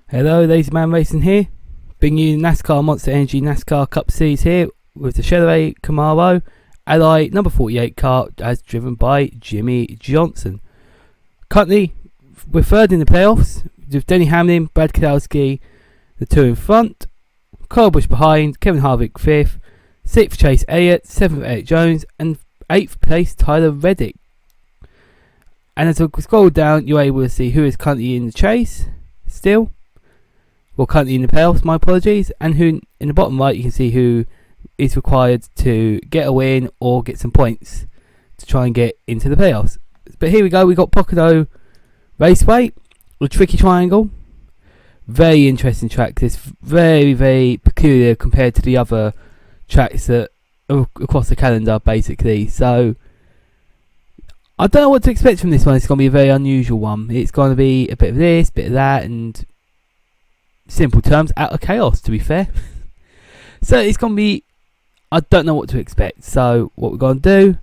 Hello, Lazymanracing here, bringing you NASCAR Monster Energy NASCAR Cup Series here with the Chervolet Camaro Ally number 48 car as driven by Jimmie Johnson. Currently, we're third in the playoffs with Denny Hamlin, Brad Keselowski, the two in front, Kyle Busch behind, Kevin Harvick fifth, sixth Chase Elliott, seventh Eric Jones, and eighth place Tyler Reddick. And as I scroll down, you're able to see who is currently in the chase still. Well, currently in the playoffs, my apologies, and who in the bottom right you can see who is required to get a win or get some points to try and get into the playoffs. But here we go, we got Pocono Raceway, a tricky triangle. Very interesting track. This very, very peculiar compared to the other tracks that are across the calendar, basically. So I don't know what to expect from this one. It's going to be a very unusual one. It's going to be a bit of this, bit of that, and simple terms, out of chaos, to be fair. So it's going to be, I don't know what to expect. So what we're going to do,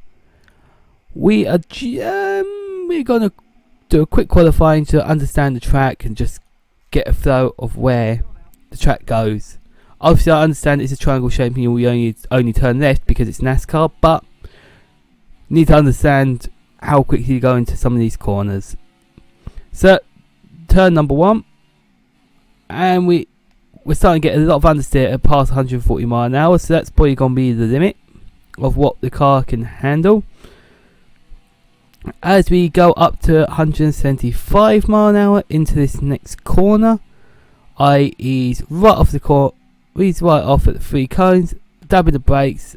we're going to do a quick qualifying to understand the track and just get a flow of where the track goes. Obviously I understand it's a triangle shape and you only turn left because it's NASCAR, but you need to understand how quickly you go into some of these corners. So turn number one, and we're starting to get a lot of understeer at past 140 miles an hour, so that's probably going to be the limit of what the car can handle. As we go up to 175 miles an hour into this next corner, he's right off the corner, he's right off at the 3 cones, dabbing the brakes.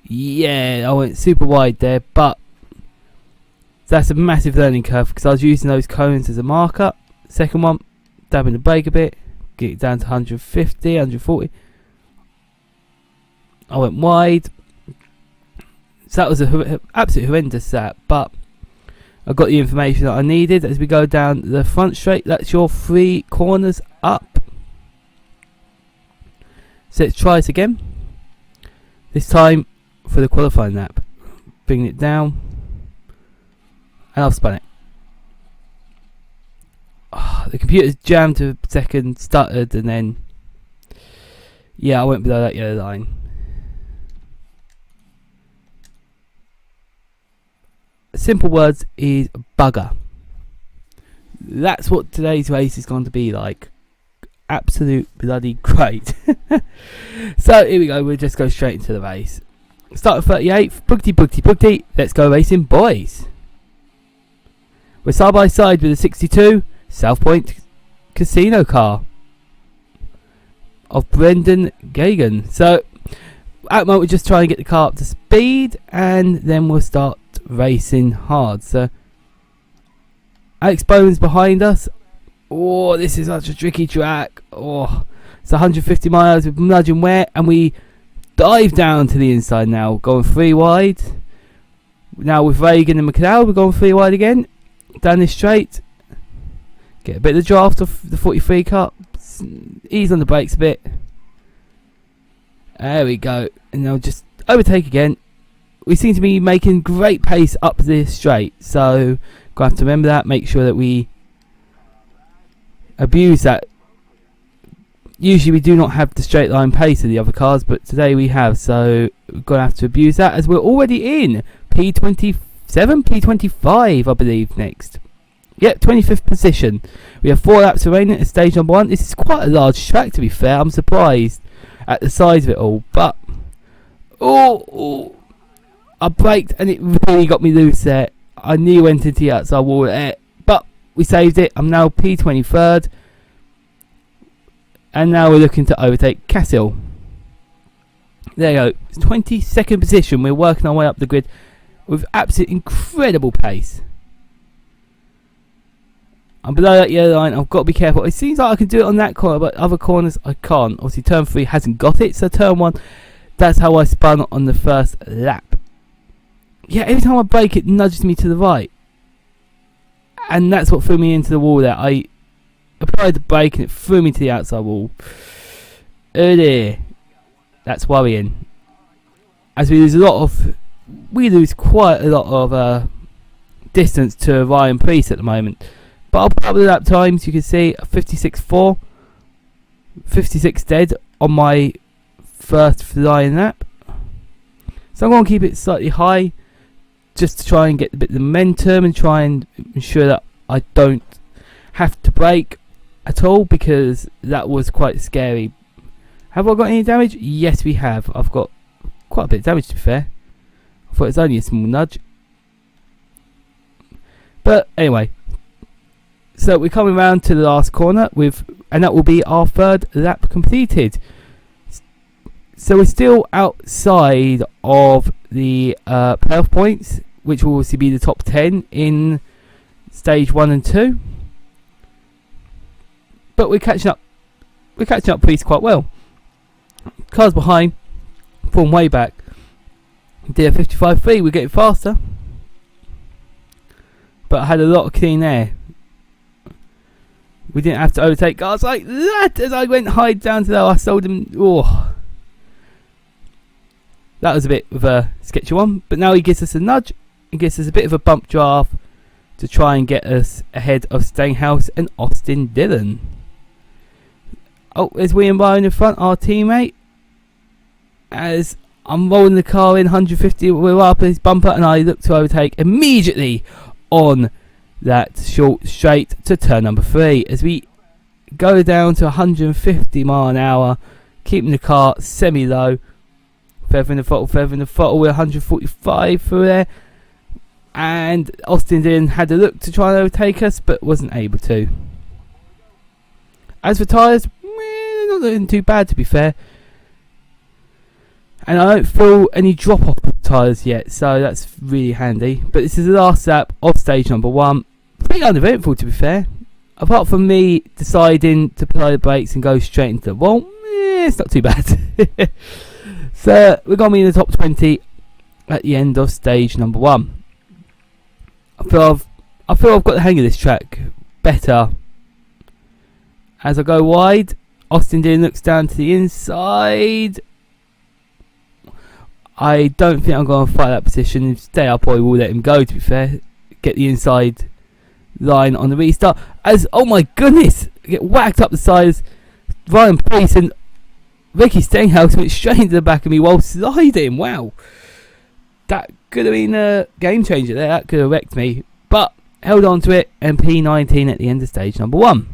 Yeah, I went super wide there, but that's a massive learning curve because I was using those cones as a marker. Second one, dabbing the brake a bit, get it down to 150, 140. I went wide. So that was a absolute horrendous that, but I got the information that I needed. As we go down the front straight, that's your 3 corners up. So let's try this again. This time for the qualifying lap. Bringing it down. And I've spun it. The computer's jammed to a second, stuttered, and then yeah, I went below that yellow line. Simple words is bugger. That's what today's race is going to be like. Absolute bloody great. So here we go, we'll just go straight into the race. Start at 38th, boogity, let's go racing, boys. We're side by side with a 62 South Point Casino car of Brendan Gagan. So at the moment we're just trying to get the car up to speed and then we'll start racing hard. So Alex Bowman's behind us. Oh, this is such a tricky track. Oh, it's 150 miles with nudging wet and we dive down to the inside now, going 3 wide. Now with Reagan and McLeod we're going 3 wide again. Down this straight, get a bit of the draft off the 43 car, ease on the brakes a bit. There we go, and now just overtake again. We seem to be making great pace up this straight, so gonna have to remember that. Make sure that we abuse that. Usually we do not have the straight line pace of the other cars, but today we have, so we're gonna have to abuse that as we're already in P27, P25 I believe next. Yep, 25th position. We have 4 laps remaining at stage number 1. This is quite a large track to be fair. I'm surprised at the size of it all, but I braked and it really got me loose there. I nearly went into the outside wall there, but we saved it. I'm now P23rd, and now we're looking to overtake Cassil. There you go, it's 22nd position. We're working our way up the grid with absolute incredible pace. I'm below that yellow line. I've got to be careful. It seems like I can do it on that corner, but other corners I can't. Obviously turn 3 hasn't got it, so turn 1, that's how I spun on the first lap. Yeah, every time I brake it nudges me to the right, and that's what threw me into the wall there. I applied the brake and it threw me to the outside wall. Oh dear, that's worrying. As we lose quite a lot of distance to Ryan Preece at the moment. But I'll put up the lap times. You can see 56.4, 56 dead on my first flying lap. So I'm going to keep it slightly high, just to try and get a bit of momentum and try and ensure that I don't have to brake at all, because that was quite scary. Have I got any damage? Yes, we have. I've got quite a bit of damage, to be fair. I thought it was only a small nudge. But anyway, so we're coming round to the last corner and that will be our third lap completed. So we're still outside of the playoff points, which will obviously be the top 10 in stage 1 and 2. But we're catching up. We're catching up pace quite well. Cars behind, from way back. Did a 55.3. We're getting faster. But I had a lot of clean air. We didn't have to overtake cars like that as I went high down to there. I sold them. Oh, that was a bit of a sketchy one. But now he gives us a nudge. He gives us a bit of a bump draft to try and get us ahead of Stenhouse and Austin Dillon. Oh, there's William Byron in front, our teammate. As I'm rolling the car in 150, we're up his bumper, and I look to overtake immediately on that short straight to turn number 3. As we go down to 150 mile an hour, keeping the car semi-low. Feather in the throttle, we're 145 through there. And Austin Dillon had a look to try and overtake us, but wasn't able to. As for tyres, not looking too bad, to be fair. And I don't feel any drop off of tyres yet, so that's really handy. But this is the last lap of stage number 1. Pretty uneventful, to be fair. Apart from me deciding to apply the brakes and go straight into the wall, it's not too bad. So we're going to be in the top 20 at the end of stage number 1. I feel I've got the hang of this track better. As I go wide, Austin Dillon looks down to the inside. I don't think I'm going to fight that position. Stay up, I will let him go, to be fair. Get the inside line on the restart. As, oh my goodness, get whacked up the sides. Ryan Pace and Ricky Stenhouse went straight into the back of me while sliding. Wow. That could have been a game changer there. That could have wrecked me. But held on to it, and P19 at the end of stage number 1.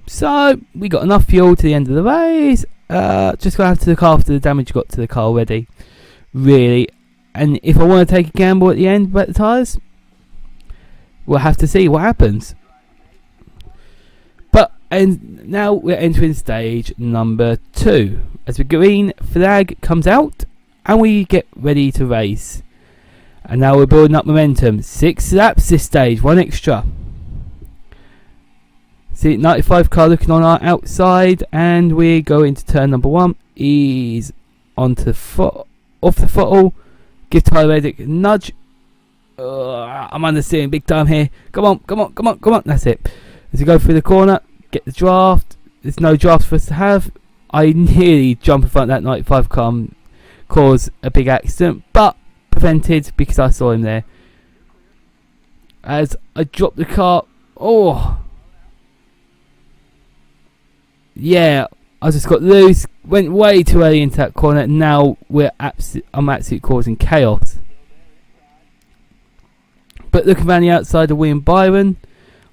So we got enough fuel to the end of the race. Just going to have to look after the damage got to the car already, really. And if I want to take a gamble at the end about the tyres, we'll have to see what happens. And now we're entering stage number 2, as the green flag comes out and we get ready to race. And now we're building up momentum. 6 laps this stage, 1 extra. See, 95 car looking on our outside, and we go into turn number 1. Ease onto the foot, off the throttle. Give Tyler Reddick a nudge. I'm understeering big time here. Come on. That's it. As we go through the corner, get the draft. There's no draft for us to have. I nearly jump in front of that 95 car and cause a big accident, but prevented because I saw him there. As I dropped the car. Yeah, I just got loose, went way too early into that corner. Now I'm absolutely causing chaos. But looking around the outside of William Byron,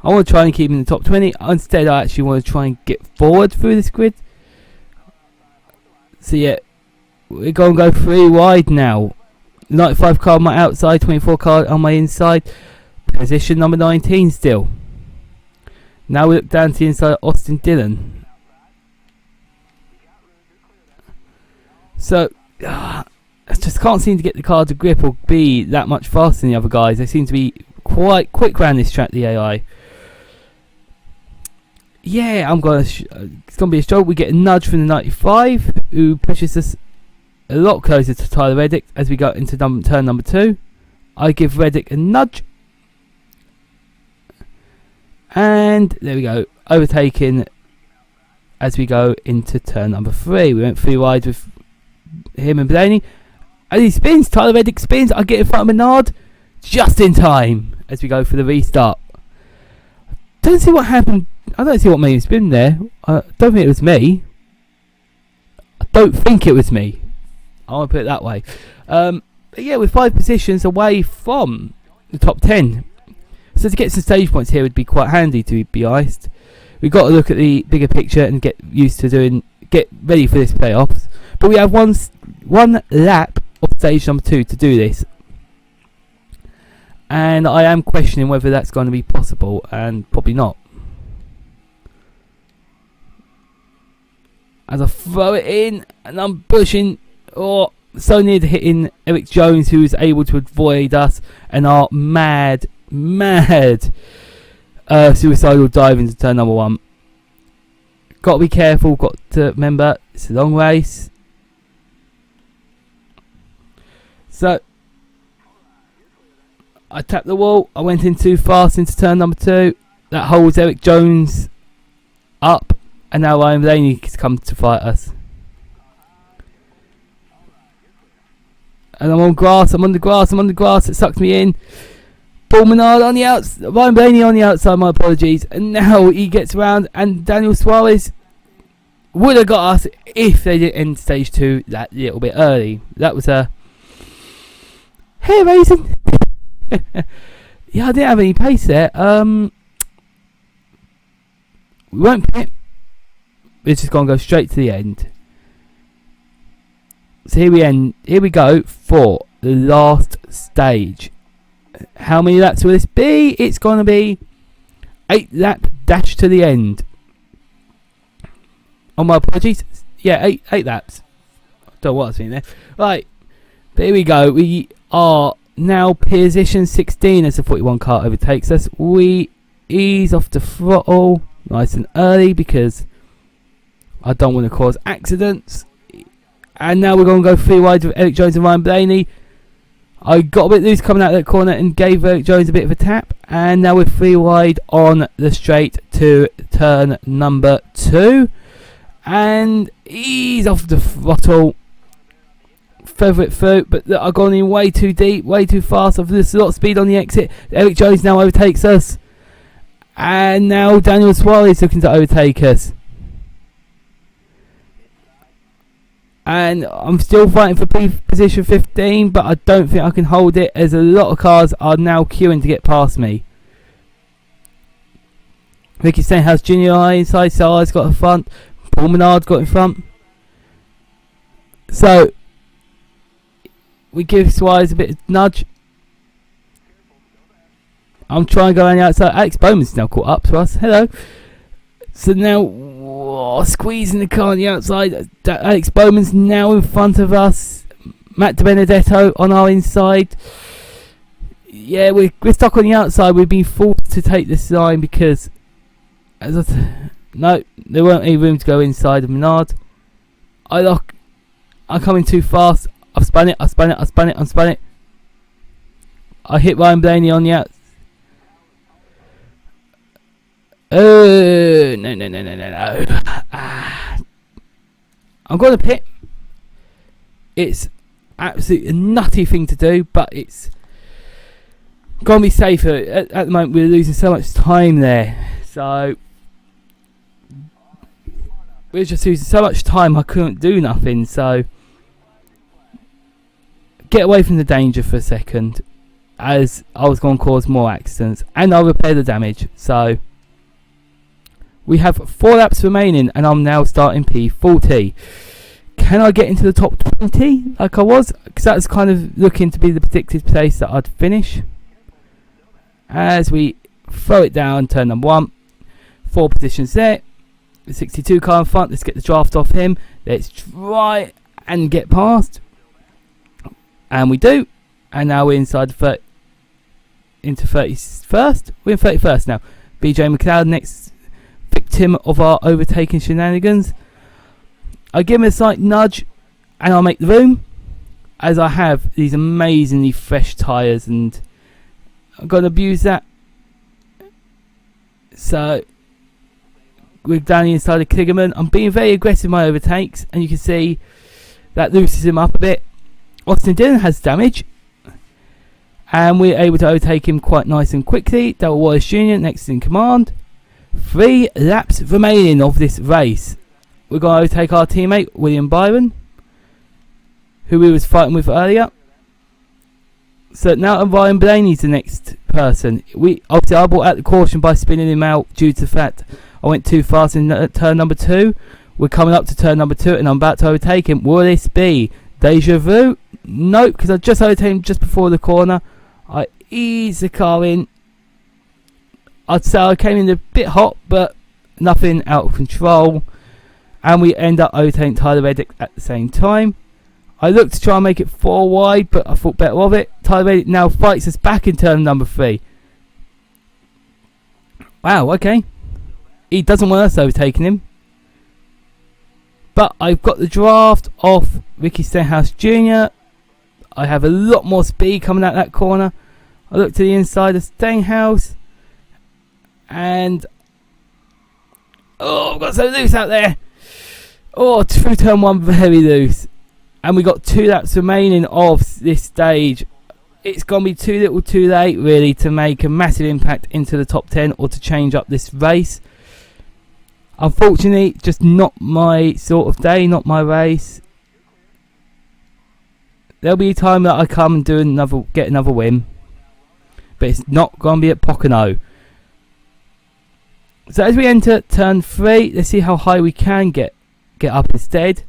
I want to try and keep him in the top 20. Instead, I actually want to try and get forward through this grid. So yeah, we're going to go 3 wide now. 95 car on my outside, 24 car on my inside. Position number 19 still. Now we look down to the inside of Austin Dillon. So, I just can't seem to get the car to grip or be that much faster than the other guys. They seem to be quite quick around this track, the AI. Yeah, it's going to be a struggle. We get a nudge from the 95, who pushes us a lot closer to Tyler Reddick as we go into turn number 2. I give Reddick a nudge. And there we go, overtaking as we go into turn number 3. We went 3 wide with him and Blaney. As he spins, Tyler Reddick spins. I get in front of Menard just in time as we go for the restart. don't see what happened. I don't see what made him spin there. I don't think it was me. I don't think it was me. I want to put it that way. But yeah, we're 5 positions away from the top 10. So to get some stage points here would be quite handy, to be honest. We've got to look at the bigger picture and get used to get ready for this playoffs. But we have one lap of stage number 2 to do this. And I am questioning whether that's going to be possible, and probably not. As I throw it in, and I'm pushing, so near to hitting Eric Jones, who is able to avoid us, and our mad suicidal dive into turn number 1. Got to be careful, got to remember, it's a long race. So, I tapped the wall, I went in too fast into turn number 2. That holds Eric Jones up, and now Ryan Blaney has come to fight us. And I'm on the grass, it sucked me in. Paul Menard on the outside, Ryan Blaney on the outside, my apologies. And now he gets around, and Daniel Suarez would have got us if they didn't end stage 2 that little bit early. That was a hair raising. Yeah, I didn't have any pace there. We won't pit. We're just going to go straight to the end. So here we go for the last stage. How many laps will this be? It's going to be 8 lap dash to the end. Oh, my apologies. Yeah, 8 laps. Don't know what I was thinking there. Right, but here we go. We are now position 16 as the 41 car overtakes us. We ease off the throttle nice and early because I don't want to cause accidents. And now we're going to go 3 wide with Eric Jones and Ryan Blaney. I got a bit loose coming out of that corner and gave Eric Jones a bit of a tap. And now we're 3 wide on the straight to turn number 2. And ease off the throttle. Feather it through, but I've gone in way too deep, way too fast. I've lost a lot of speed on the exit. Eric Jones now overtakes us. And now Daniel Suarez looking to overtake us. And I'm still fighting for position 15, but I don't think I can hold it as a lot of cars are now queuing to get past me. Ricky Stenhouse Jr. inside, Sar's got in front, Paul Menard got in front. So we give Suarez a bit of nudge. I'm trying to go on the outside. Alex Bowman's now caught up to us. Hello. So now, squeezing the car on the outside. Alex Bowman's now in front of us. Matt DiBenedetto on our inside. Yeah, we're stuck on the outside. We've been forced to take this line because, no, there weren't any room to go inside of Menard. I'm coming too fast. I've spun it. I hit Ryan Blaney on the outside. Oh, no. I'm going to pit. It's absolutely a nutty thing to do, but it's going to be safer. At the moment, we're losing so much time there. So, we're just losing so much time, I couldn't do nothing. So, get away from the danger for a second, as I was going to cause more accidents, and I'll repair the damage. So, we have 4 laps remaining, and I'm now starting P40. Can I get into the top 20 like I was? Because that's kind of looking to be the predicted place that I'd finish. As we throw it down, turn number 1. 4 positions there. The 62 car in front. Let's get the draft off him. Let's try and get past. And we do. And now we're inside the into 31st. We're in 31st now. BJ McLeod next victim of our overtaking shenanigans. I give him a slight nudge and I'll make the room, as I have these amazingly fresh tyres and I'm going to abuse that. So we're down the inside of Kligerman. I'm being very aggressive in my overtakes, and you can see that loosens him up a bit. Austin Dillon has damage, and we're able to overtake him quite nice and quickly. Darrell Wallace Jr. next in command. 3 laps remaining of this race. We're going to take our teammate William Byron, who we was fighting with earlier. So now Ryan Blaney's the next person. Obviously I brought out the caution by spinning him out due to the fact I went too fast in turn number 2. We're coming up to turn number 2 and I'm about to overtake him. Will this be deja vu? Nope, because I just overtaken him just before the corner. I eased the car in. I'd say I came in a bit hot, but nothing out of control. And we end up overtaking Tyler Reddick at the same time. I looked to try and make it 4 wide, but I thought better of it. Tyler Reddick now fights us back in turn number 3. Wow, okay. He doesn't want us overtaking him. But I've got the draft off Ricky Stenhouse Jr. I have a lot more speed coming out that corner. I look to the inside of Stenhouse. And... oh, I've got so loose out there. Oh, through turn 1, very loose. And we got 2 laps remaining of this stage. It's going to be too little too late, really, to make a massive impact into the top 10 or to change up this race. Unfortunately, just not my sort of day, not my race. There'll be a time that I come and get another win. But it's not going to be at Pocono. So as we enter turn 3, let's see how high we can get up instead.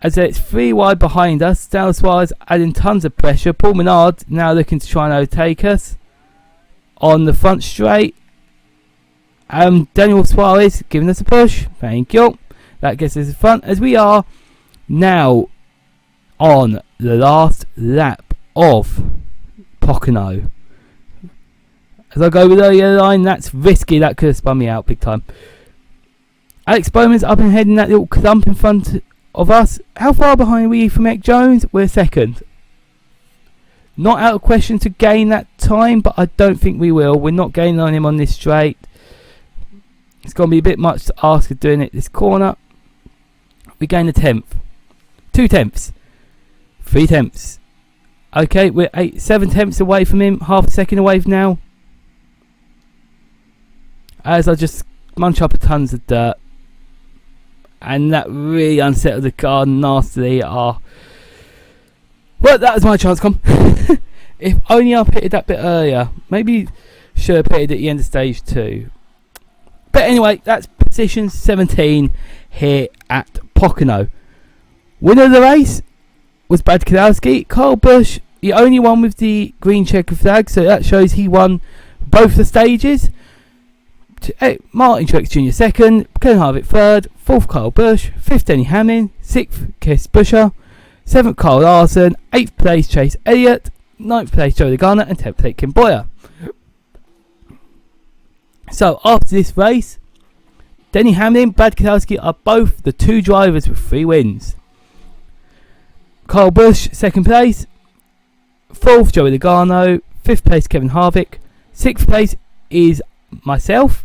As it's 3 wide behind us, Daniel Suarez adding tons of pressure. Paul Menard now looking to try and overtake us on the front straight. Daniel Suarez giving us a push. Thank you. That gets us in front as we are now on the last lap of Pocono. As I go below the yellow line, that's risky. That could have spun me out big time. Alex Bowman's up and heading that little clump in front of us. How far behind are we from Mick Jones? We're second. Not out of question to gain that time, but I don't think we will. We're not gaining on him on this straight. It's going to be a bit much to ask of doing it this corner. We gain a 10th. 2 tenths. 3 tenths. Okay, we're 7 tenths away from him. Half a second away from now. As I just munch up tons of dirt. And that really unsettled the car nastily. Well, that was my chance, come. If only I pitted that bit earlier. Maybe should have pitted at the end of stage 2. But anyway, that's position 17 here at Pocono. Winner of the race was Brad Keselowski. Kyle Busch, the only one with the green checker flag, so that shows he won both the stages. Martin Truex Jr. second, Kevin Harvick third, 4th Kyle Busch, 5th Denny Hamlin, 6th Keith Buescher, 7th Kyle Larson, 8th place Chase Elliott, 9th place Joey Logano, and 10th place Kim Boyer. So after this race, Denny Hamlin, Brad Keselowski are both the 2 drivers with 3 wins. Kyle Busch second place, 4th Joey Logano, 5th place Kevin Harvick, 6th place is myself,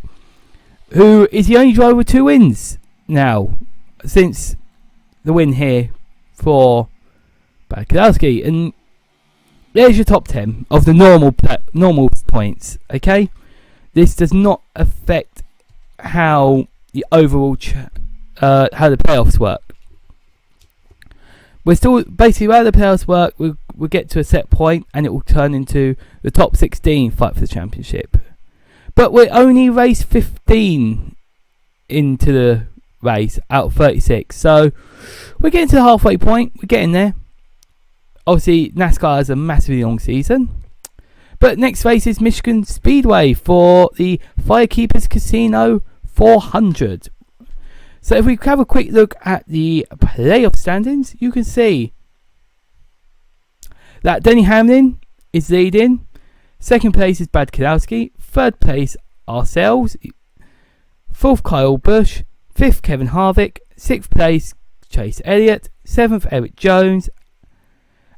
who is the only driver with 2 wins now since the win here for Brad Keselowski. And there's your top 10 of the normal points. Okay, this does not affect how the overall how the playoffs work. We're still basically where the playoffs work. We'll get to a set point and it will turn into the top 16 fight for the championship. But we're only race 15 into the race out of 36. So we're getting to the halfway point. We're getting there. Obviously, NASCAR has a massively long season. But next race is Michigan Speedway for the Firekeepers Casino 400. So if we have a quick look at the playoff standings, you can see that Denny Hamlin is leading. Second place is Brad Keselowski. Third place ourselves. 4th Kyle Busch. 5th Kevin Harvick. 6th place Chase Elliott. 7th Eric Jones.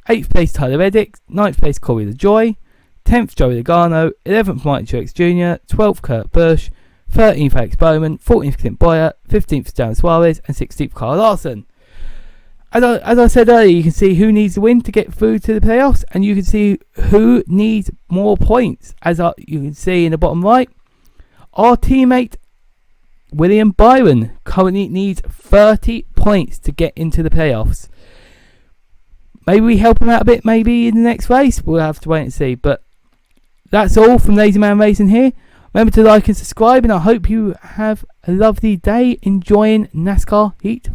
8th place Tyler Reddick. 9th place Corey LaJoie. 10th Joey Logano. 11th Martin Truex Jr. 12th Kurt Busch. 13th Alex Bowman. 14th Clint Boyer. 15th Dan Suarez. And 16th Kyle Larson. As I said earlier, you can see who needs the win to get through to the playoffs, and you can see who needs more points. As you can see in the bottom right, Our teammate William Byron currently needs 30 points to get into the playoffs. Maybe we help him out a bit, maybe in the next race. We'll have to wait and see. But that's all from Lazymanracing here. Remember to like and subscribe, and I hope you have a lovely day enjoying NASCAR Heat 4.